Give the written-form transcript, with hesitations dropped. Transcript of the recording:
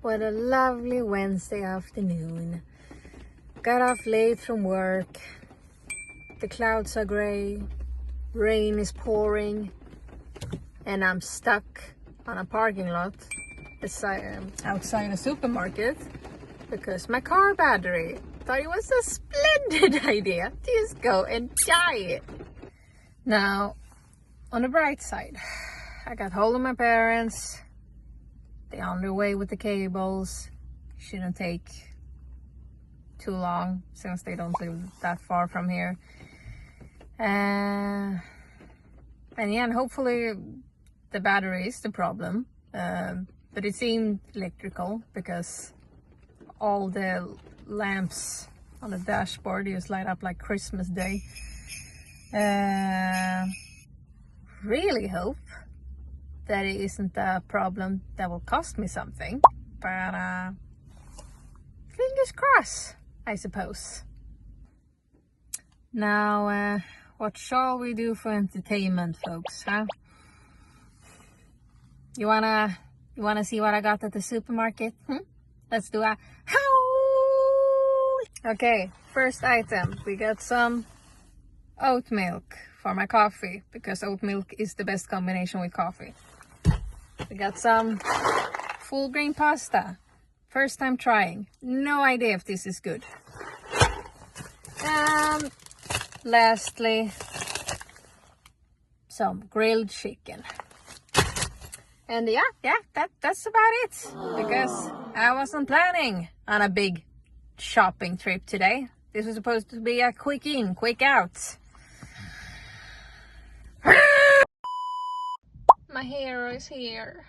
What a lovely Wednesday afternoon. Got off late from work. The clouds are gray. Rain is pouring. And I'm stuck on a parking lot outside a supermarket because my car battery thought it was a splendid idea to just go and die. Now, on the bright side, I got hold of my parents. They're on their way with the cables. Shouldn't take too long since they don't live that far from here. And yeah, and hopefully the battery is the problem. But it seemed electrical because all the lamps on the dashboard just light up like Christmas Day. Really hope that it isn't a problem that will cost me something, but fingers crossed, I suppose. Now, what shall we do for entertainment, folks, huh? You wanna see what I got at the supermarket? Let's do a howl! Okay, first item, we got some oat milk for my coffee because oat milk is the best combination with coffee. We got some full grain pasta. First time trying. No idea if this is good. And lastly, some grilled chicken. And yeah, that's about it. Because I wasn't planning on a big shopping trip today. This was supposed to be a quick in, quick out. My hero is here.